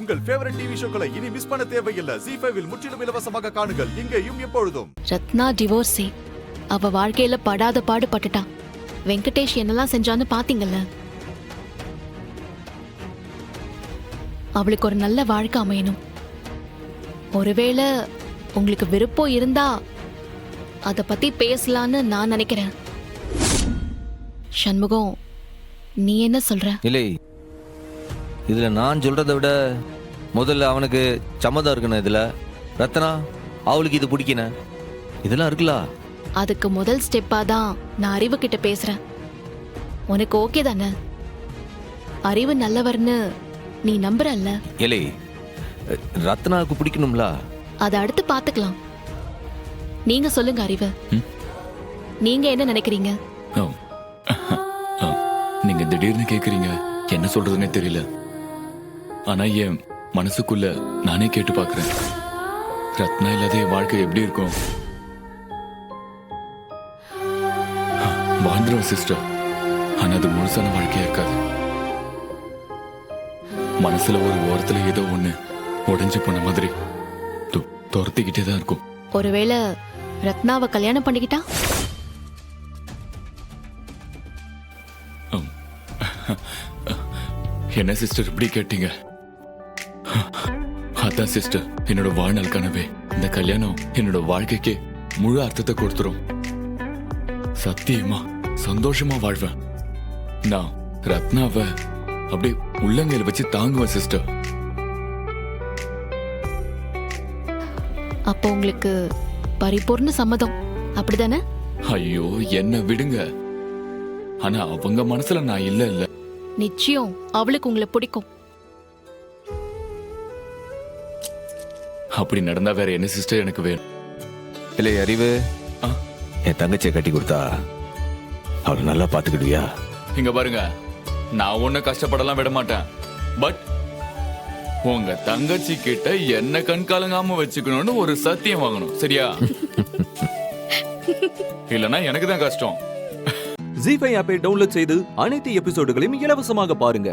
உங்கள் favourite TV ஷோக்களை இனி miss பண்ண தேவையில்லை. ZEE5 இல் முற்றிலும் இலவசமாக காணுங்கள். இங்கேயும் எப்பொழுதும். ரத்னா டிவோர்ஸே அவ வாழ்க்கையில படாத பாடு பட்டுட்டா. வெங்கடேஷ் என்னெல்லாம் செஞ்சான்னு பாத்தீங்கல்ல. அவளுக்கு ஒரு நல்ல வாழ்க்கை அமையணும். ஒருவேளை உங்களுக்கு விருப்பம் இருந்தா அத பத்தி பேசலான்னு நான் நினைக்கிறேன். சண்முகம், நீ என்ன சொல்ற? இல்லை, இதுல நான் சொல்றதை விட முதல்ல அவனுக்கு சம்மதம் இருக்கணும். இதுல ரத்னா அவளுக்கு இது பிடிக்கணும், இதெல்லாம் இருக்குல்ல. அதுக்கு முதல் ஸ்டெப்பா தான் நான் அறிவு கிட்ட பேசுறேன். உனக்கு ஓகே தானே? அறிவு நல்லவர்னு நீ நம்புறல்ல? இல்லை, ரத்னாவுக்கு பிடிக்கணும்ல. அதை அடுத்து பாத்துக்கலாம். நீங்க சொல்லுங்க அறிவு, நீங்க என்ன நினைக்கிறீங்க? நீங்க திடீர்னு கேக்குறீங்க, என்ன சொல்றதுன்னே தெரியல. ஆனா என் மனசுக்குள்ள நானே கேட்டு பாக்குறேன், ரத்னா இல்லாத என் வாழ்க்கை எப்படி இருக்கும்? வாழ்ந்துரும் சிஸ்டர், ஆனா அது முழுசான வாழ்க்கையா இருக்காது. மனசுல ஒரு ஓரத்துல ஏதோ ஒண்ணு உடைஞ்சு போன மாதிரி துரத்திக்கிட்டே தான் இருக்கும். ஒருவேளை ரத்னாவை கல்யாணம் பண்ணிக்கிட்டா? என்ன சிஸ்டர் இப்படி கேட்டீங்க? அதான் சிஸ்டர் என்னோட வாழ்நாள் கனவே. இந்த கல்யாணம் என்னோட வாழ்க்கைக்கு முழு அர்த்தத்தை கொடுத்துரும். சத்தியமா சந்தோஷமா வாழ்வேன். நான் ரத்னாவை அப்படி உள்ளங்கையில வச்சு தாங்குவேன் சிஸ்டர். அப்போ உங்களுக்கு பரிபூர்ண சம்மதம், அப்படிதானே? ஐயோ என்ன விடுங்க. ஆனா அவங்க மனசுல நான் இல்ல. நிச்சயம் அவளுக்கு உங்களை பிடிக்கும். அப்படி நடந்தா வேற என்ன சிஸ்டர் எனக்கு வேணும்? இல்லை அறிவு, என் தங்கச்சியை கட்டி கொடுத்தா அவளை நல்லா பாத்துக்கிடுவியா? இங்க பாருங்க, நான் ஒன்னும் கஷ்டப்படலாம் விட மாட்டேன். பட் உங்க தங்கச்சி கிட்ட என்ன கண் கலங்காம வச்சுக்கணும்னு ஒரு சத்தியம் வாங்கணும், சரியா? இல்லனா எனக்கு தான் கஷ்டம். ZEE5 ஆப்பை டவுன்லோட் செய்து அனைத்து எபிசோடுகளையும் இலவசமாக பாருங்க.